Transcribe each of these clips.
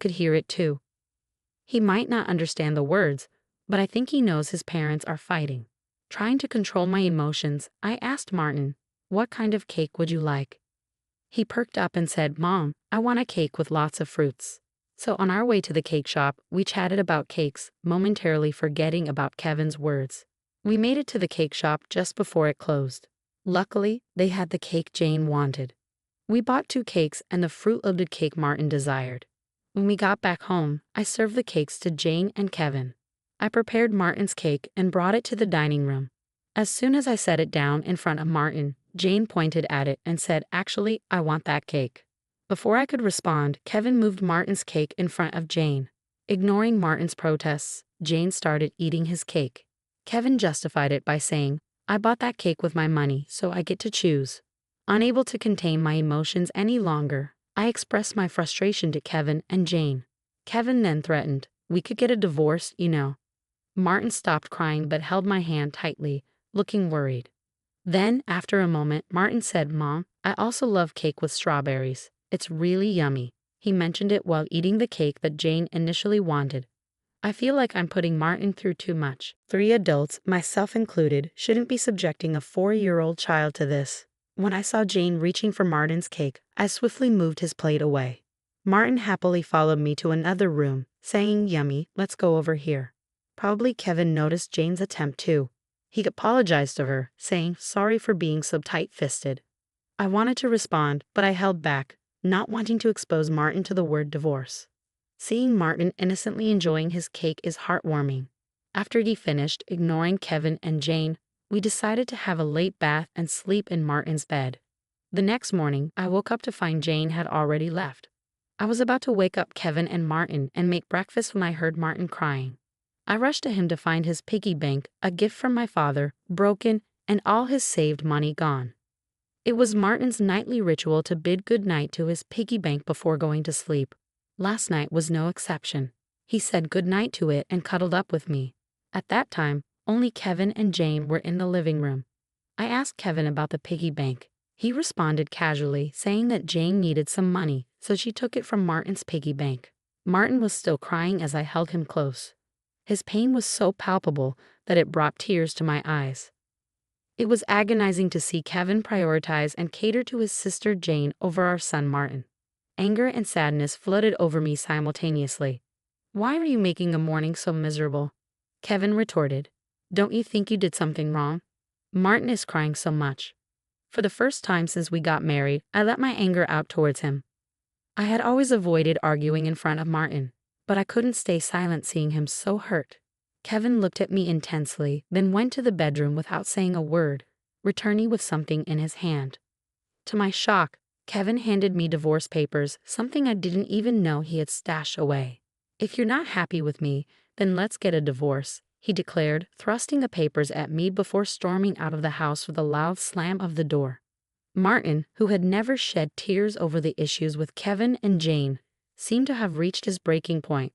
could hear it too. He might not understand the words, but I think he knows his parents are fighting. Trying to control my emotions, I asked Martin, "What kind of cake would you like?" He perked up and said, "Mom, I want a cake with lots of fruits." So on our way to the cake shop, we chatted about cakes, momentarily forgetting about Kevin's words. We made it to the cake shop just before it closed. Luckily, they had the cake Jane wanted. We bought 2 cakes and the fruit-loaded cake Martin desired. When we got back home, I served the cakes to Jane and Kevin. I prepared Martin's cake and brought it to the dining room. As soon as I set it down in front of Martin, Jane pointed at it and said, "Actually, I want that cake." Before I could respond, Kevin moved Martin's cake in front of Jane. Ignoring Martin's protests, Jane started eating his cake. Kevin justified it by saying, "I bought that cake with my money, so I get to choose." Unable to contain my emotions any longer, I expressed my frustration to Kevin and Jane. Kevin then threatened, "We could get a divorce, you know." Martin stopped crying but held my hand tightly, looking worried. Then, after a moment, Martin said, "Mom, I also love cake with strawberries. It's really yummy." He mentioned it while eating the cake that Jane initially wanted. I feel like I'm putting Martin through too much. 3 adults, myself included, shouldn't be subjecting a 4-year-old child to this. When I saw Jane reaching for Martin's cake, I swiftly moved his plate away. Martin happily followed me to another room, saying, "Yummy, let's go over here." Probably Kevin noticed Jane's attempt too. He apologized to her, saying, "Sorry for being so tight-fisted." I wanted to respond, but I held back, not wanting to expose Martin to the word divorce. Seeing Martin innocently enjoying his cake is heartwarming. After he finished, ignoring Kevin and Jane, we decided to have a late bath and sleep in Martin's bed. The next morning, I woke up to find Jane had already left. I was about to wake up Kevin and Martin and make breakfast when I heard Martin crying. I rushed to him to find his piggy bank, a gift from my father, broken, and all his saved money gone. It was Martin's nightly ritual to bid good night to his piggy bank before going to sleep. Last night was no exception. He said good night to it and cuddled up with me. At that time, only Kevin and Jane were in the living room. I asked Kevin about the piggy bank. He responded casually, saying that Jane needed some money, so she took it from Martin's piggy bank. Martin was still crying as I held him close. His pain was so palpable that it brought tears to my eyes. It was agonizing to see Kevin prioritize and cater to his sister Jane over our son Martin. Anger and sadness flooded over me simultaneously. "Why are you making a morning so miserable?" Kevin retorted. "Don't you think you did something wrong? Martin is crying so much." For the first time since we got married, I let my anger out towards him. I had always avoided arguing in front of Martin, but I couldn't stay silent seeing him so hurt. Kevin looked at me intensely, then went to the bedroom without saying a word, returning with something in his hand. To my shock, Kevin handed me divorce papers, something I didn't even know he had stashed away. "If you're not happy with me, then let's get a divorce," he declared, thrusting the papers at me before storming out of the house with a loud slam of the door. Martin, who had never shed tears over the issues with Kevin and Jane, seemed to have reached his breaking point.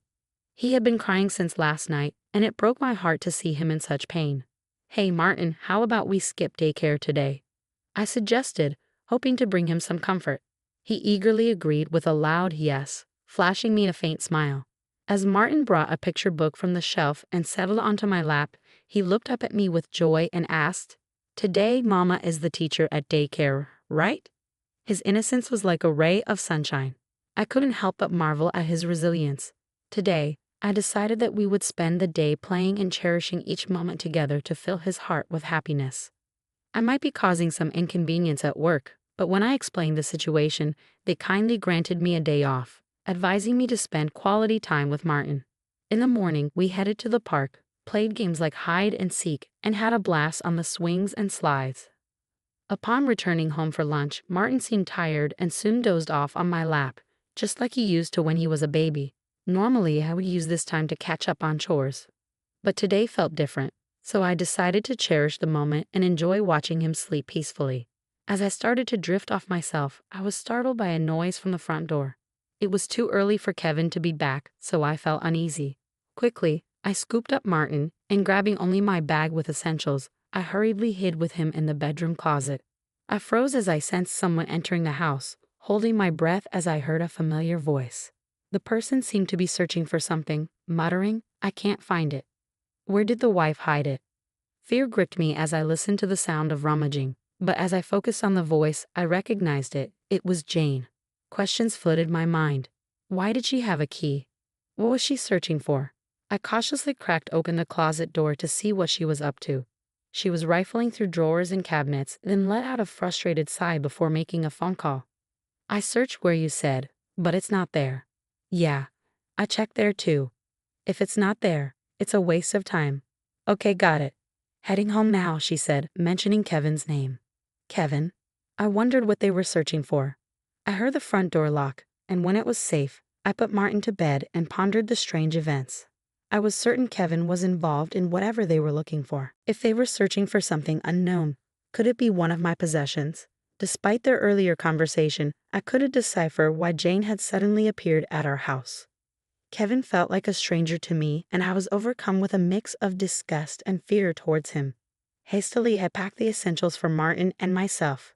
He had been crying since last night, and it broke my heart to see him in such pain. "Hey Martin, how about we skip daycare today?" I suggested, hoping to bring him some comfort. He eagerly agreed with a loud yes, flashing me a faint smile. As Martin brought a picture book from the shelf and settled onto my lap, he looked up at me with joy and asked, "Today Mama is the teacher at daycare, right?" His innocence was like a ray of sunshine. I couldn't help but marvel at his resilience. Today, I decided that we would spend the day playing and cherishing each moment together to fill his heart with happiness. I might be causing some inconvenience at work, but when I explained the situation, they kindly granted me a day off, advising me to spend quality time with Martin. In the morning, we headed to the park, played games like hide and seek, and had a blast on the swings and slides. Upon returning home for lunch, Martin seemed tired and soon dozed off on my lap, just like he used to when he was a baby. Normally, I would use this time to catch up on chores. But today felt different, so I decided to cherish the moment and enjoy watching him sleep peacefully. As I started to drift off myself, I was startled by a noise from the front door. It was too early for Kevin to be back, so I felt uneasy. Quickly, I scooped up Martin, and grabbing only my bag with essentials, I hurriedly hid with him in the bedroom closet. I froze as I sensed someone entering the house, holding my breath as I heard a familiar voice. The person seemed to be searching for something, muttering, "I can't find it." Where did the wife hide it? Fear gripped me as I listened to the sound of rummaging, but as I focused on the voice, I recognized it. It was Jane. Questions flooded my mind. Why did she have a key? What was she searching for? I cautiously cracked open the closet door to see what she was up to. She was rifling through drawers and cabinets, then let out a frustrated sigh before making a phone call. "I searched where you said, but it's not there." "Yeah, I checked there too. If it's not there, it's a waste of time." "Okay, got it. Heading home now," she said, mentioning Kevin's name. Kevin? I wondered what they were searching for. I heard the front door lock, and when it was safe, I put Martin to bed and pondered the strange events. I was certain Kevin was involved in whatever they were looking for. If they were searching for something unknown, could it be one of my possessions? Despite their earlier conversation, I couldn't decipher why Jane had suddenly appeared at our house. Kevin felt like a stranger to me, and I was overcome with a mix of disgust and fear towards him. Hastily, I packed the essentials for Martin and myself.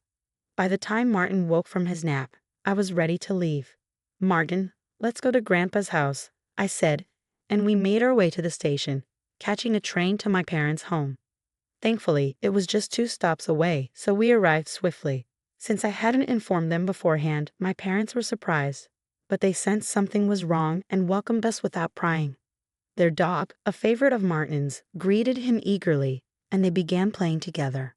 By the time Martin woke from his nap, I was ready to leave. "Martin, let's go to Grandpa's house," I said, and we made our way to the station, catching a train to my parents' home. Thankfully, it was just 2 stops away, so we arrived swiftly. Since I hadn't informed them beforehand, my parents were surprised, but they sensed something was wrong and welcomed us without prying. Their dog, a favorite of Martin's, greeted him eagerly, and they began playing together.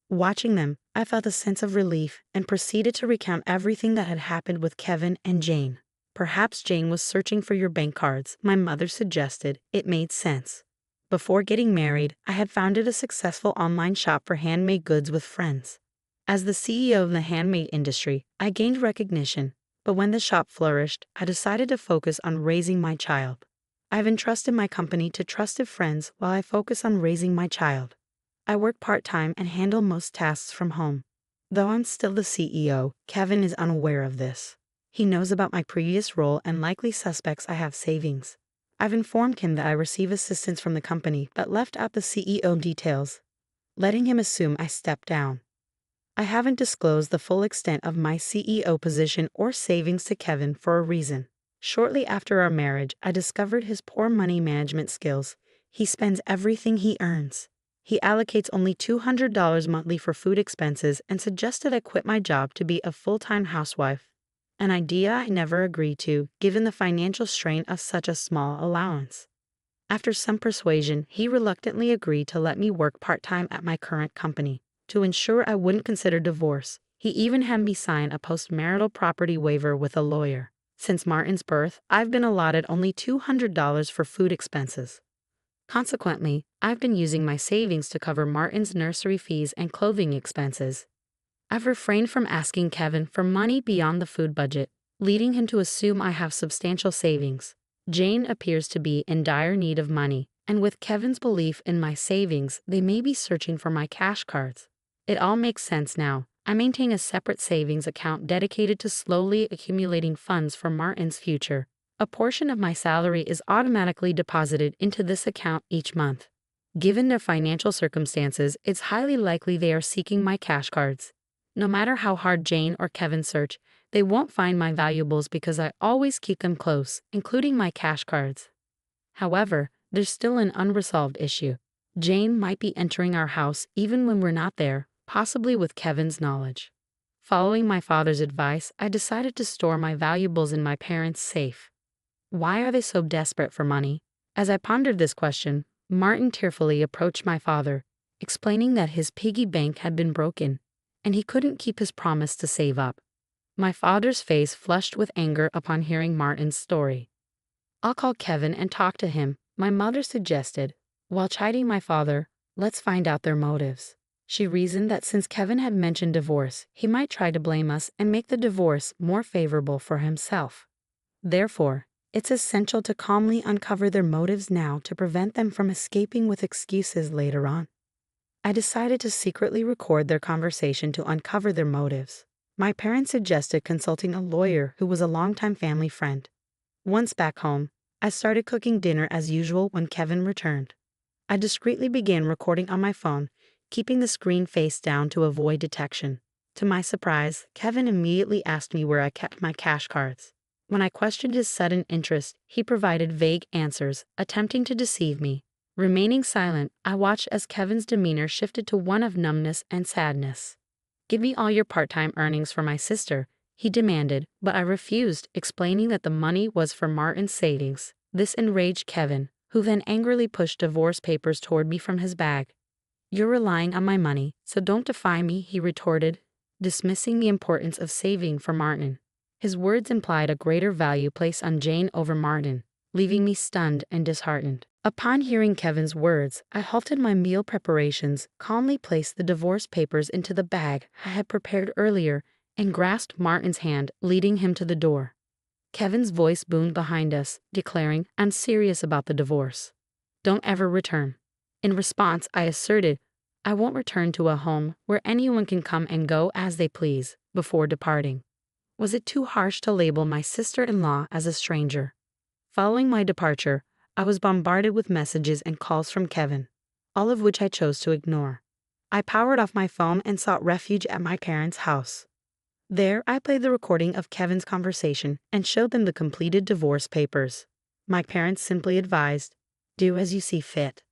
Watching them, I felt a sense of relief and proceeded to recount everything that had happened with Kevin and Jane. "Perhaps Jane was searching for your bank cards," my mother suggested. It made sense. Before getting married, I had founded a successful online shop for handmade goods with friends. As the CEO of the handmade industry, I gained recognition, but when the shop flourished, I decided to focus on raising my child. I've entrusted my company to trusted friends while I focus on raising my child. I work part-time and handle most tasks from home. Though I'm still the CEO, Kevin is unaware of this. He knows about my previous role and likely suspects I have savings. I've informed him that I receive assistance from the company but left out the CEO details, letting him assume I stepped down. I haven't disclosed the full extent of my CEO position or savings to Kevin for a reason. Shortly after our marriage, I discovered his poor money management skills. He spends everything he earns. He allocates only $200 monthly for food expenses and suggested I quit my job to be a full-time housewife, an idea I never agreed to, given the financial strain of such a small allowance. After some persuasion, he reluctantly agreed to let me work part-time at my current company. To ensure I wouldn't consider divorce, he even had me sign a post-marital property waiver with a lawyer. Since Martin's birth, I've been allotted only $200 for food expenses. Consequently, I've been using my savings to cover Martin's nursery fees and clothing expenses. I've refrained from asking Kevin for money beyond the food budget, leading him to assume I have substantial savings. Jane appears to be in dire need of money, and with Kevin's belief in my savings, they may be searching for my cash cards. It all makes sense now. I maintain a separate savings account dedicated to slowly accumulating funds for Martin's future. A portion of my salary is automatically deposited into this account each month. Given their financial circumstances, it's highly likely they are seeking my cash cards. No matter how hard Jane or Kevin search, they won't find my valuables because I always keep them close, including my cash cards. However, there's still an unresolved issue. Jane might be entering our house even when we're not there, possibly with Kevin's knowledge. Following my father's advice, I decided to store my valuables in my parents' safe. Why are they so desperate for money? As I pondered this question, Martin tearfully approached my father, explaining that his piggy bank had been broken, and he couldn't keep his promise to save up. My father's face flushed with anger upon hearing Martin's story. "I'll call Kevin and talk to him," my mother suggested. While chiding my father, "Let's find out their motives." She reasoned that since Kevin had mentioned divorce, he might try to blame us and make the divorce more favorable for himself. Therefore, it's essential to calmly uncover their motives now to prevent them from escaping with excuses later on. I decided to secretly record their conversation to uncover their motives. My parents suggested consulting a lawyer who was a longtime family friend. Once back home, I started cooking dinner as usual when Kevin returned. I discreetly began recording on my phone, keeping the screen face down to avoid detection. To my surprise, Kevin immediately asked me where I kept my cash cards. When I questioned his sudden interest, he provided vague answers, attempting to deceive me. Remaining silent, I watched as Kevin's demeanor shifted to one of numbness and sadness. "Give me all your part-time earnings for my sister," he demanded, but I refused, explaining that the money was for Martin's savings. This enraged Kevin, who then angrily pushed divorce papers toward me from his bag. "You're relying on my money, so don't defy me," he retorted, dismissing the importance of saving for Martin. His words implied a greater value placed on Jane over Martin, leaving me stunned and disheartened. Upon hearing Kevin's words, I halted my meal preparations, calmly placed the divorce papers into the bag I had prepared earlier, and grasped Martin's hand, leading him to the door. Kevin's voice boomed behind us, declaring, "I'm serious about the divorce. Don't ever return." In response, I asserted, "I won't return to a home where anyone can come and go as they please," before departing. Was it too harsh to label my sister-in-law as a stranger? Following my departure, I was bombarded with messages and calls from Kevin, all of which I chose to ignore. I powered off my phone and sought refuge at my parents' house. There, I played the recording of Kevin's conversation and showed them the completed divorce papers. My parents simply advised, "Do as you see fit."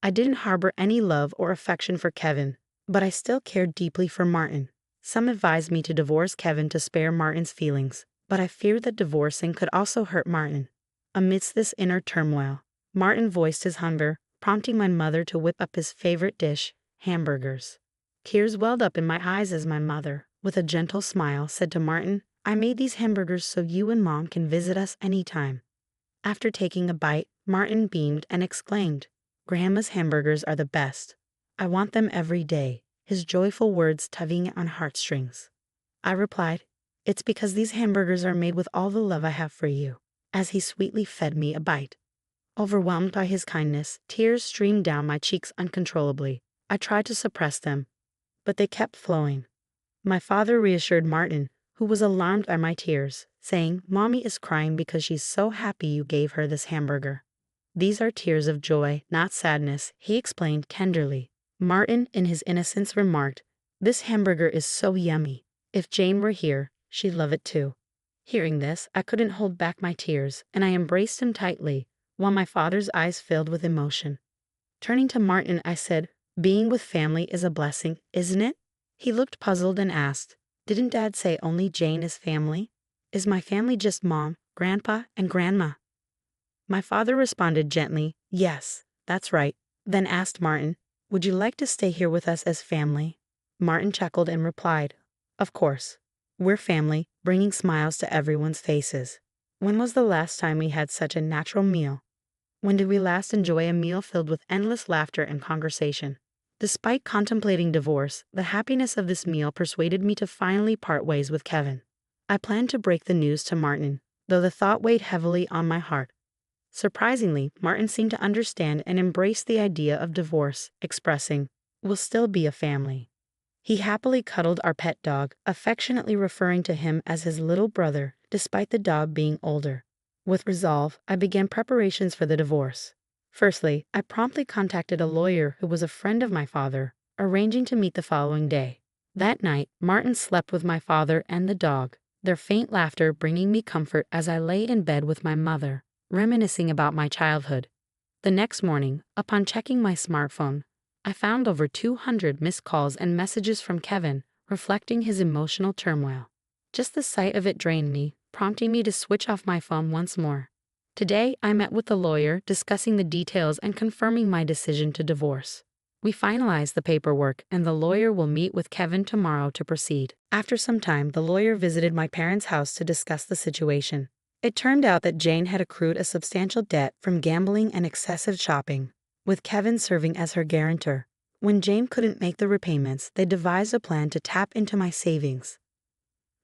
I didn't harbor any love or affection for Kevin, but I still cared deeply for Martin. Some advised me to divorce Kevin to spare Martin's feelings, but I feared that divorcing could also hurt Martin. Amidst this inner turmoil, Martin voiced his hunger, prompting my mother to whip up his favorite dish, hamburgers. Tears welled up in my eyes as my mother, with a gentle smile, said to Martin, "I made these hamburgers so you and Mom can visit us anytime." After taking a bite, Martin beamed and exclaimed, "Grandma's hamburgers are the best. I want them every day," his joyful words tugging on heartstrings. I replied, "It's because these hamburgers are made with all the love I have for you," as he sweetly fed me a bite. Overwhelmed by his kindness, tears streamed down my cheeks uncontrollably. I tried to suppress them, but they kept flowing. My father reassured Martin, who was alarmed by my tears, saying, "Mommy is crying because she's so happy you gave her this hamburger." "These are tears of joy, not sadness," he explained tenderly. Martin, in his innocence, remarked, "This hamburger is so yummy. If Jane were here, she'd love it too." Hearing this, I couldn't hold back my tears, and I embraced him tightly, while my father's eyes filled with emotion. Turning to Martin, I said, "Being with family is a blessing, isn't it?" He looked puzzled and asked, "Didn't Dad say only Jane is family? Is my family just Mom, Grandpa, and Grandma?" My father responded gently, "Yes, that's right," then asked Martin, "Would you like to stay here with us as family?" Martin chuckled and replied, "Of course. We're family," bringing smiles to everyone's faces. When was the last time we had such a natural meal? When did we last enjoy a meal filled with endless laughter and conversation? Despite contemplating divorce, the happiness of this meal persuaded me to finally part ways with Kevin. I planned to break the news to Martin, though the thought weighed heavily on my heart. Surprisingly, Martin seemed to understand and embrace the idea of divorce, expressing, "We'll still be a family." He happily cuddled our pet dog, affectionately referring to him as his little brother, despite the dog being older. With resolve, I began preparations for the divorce. Firstly, I promptly contacted a lawyer who was a friend of my father, arranging to meet the following day. That night, Martin slept with my father and the dog, their faint laughter bringing me comfort as I lay in bed with my mother, reminiscing about my childhood. The next morning, upon checking my smartphone, I found over 200 missed calls and messages from Kevin, reflecting his emotional turmoil. Just the sight of it drained me, prompting me to switch off my phone once more. Today, I met with the lawyer, discussing the details and confirming my decision to divorce. We finalized the paperwork, and the lawyer will meet with Kevin tomorrow to proceed. After some time, the lawyer visited my parents' house to discuss the situation. It turned out that Jane had accrued a substantial debt from gambling and excessive shopping, with Kevin serving as her guarantor. When Jane couldn't make the repayments, they devised a plan to tap into my savings.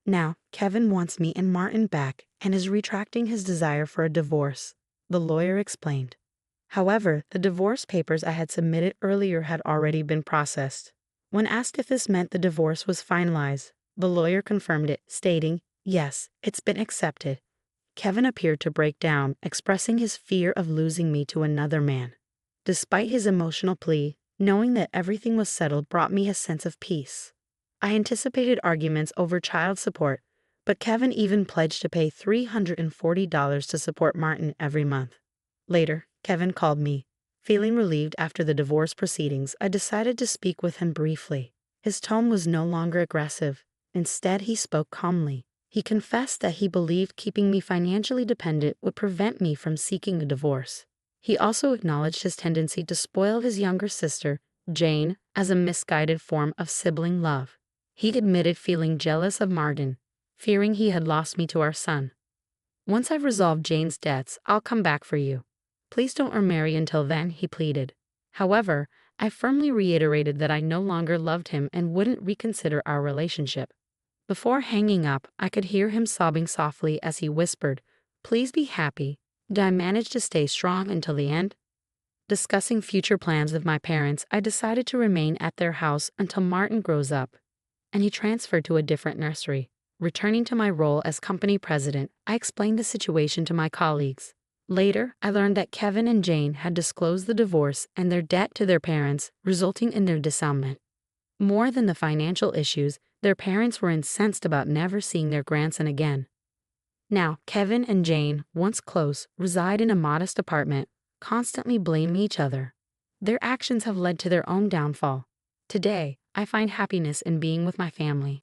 Now, Kevin wants me and Martin back and is retracting his desire for a divorce, the lawyer explained. However, the divorce papers I had submitted earlier had already been processed. When asked if this meant the divorce was finalized, the lawyer confirmed it, stating, "Yes, it's been accepted." Kevin appeared to break down, expressing his fear of losing me to another man. Despite his emotional plea, knowing that everything was settled brought me a sense of peace. I anticipated arguments over child support, But Kevin even pledged to pay $340 to support Martin every month. Later, Kevin called me. Feeling relieved after the divorce proceedings, I decided to speak with him briefly. His tone was no longer aggressive. Instead, he spoke calmly. He confessed that he believed keeping me financially dependent would prevent me from seeking a divorce. He also acknowledged his tendency to spoil his younger sister, Jane, as a misguided form of sibling love. He admitted feeling jealous of Martin, fearing he had lost me to our son. "Once I've resolved Jane's debts, I'll come back for you. Please don't remarry until then," he pleaded. However, I firmly reiterated that I no longer loved him and wouldn't reconsider our relationship. Before hanging up, I could hear him sobbing softly as he whispered, "Please be happy. Did I manage to stay strong until the end?" Discussing future plans with my parents, I decided to remain at their house until Martin grows up, and he transferred to a different nursery. Returning to my role as company president, I explained the situation to my colleagues. Later, I learned that Kevin and Jane had disclosed the divorce and their debt to their parents, resulting in their disannulment. More than the financial issues, their parents were incensed about never seeing their grandson again. Now, Kevin and Jane, once close, reside in a modest apartment, constantly blaming each other. Their actions have led to their own downfall. Today, I find happiness in being with my family.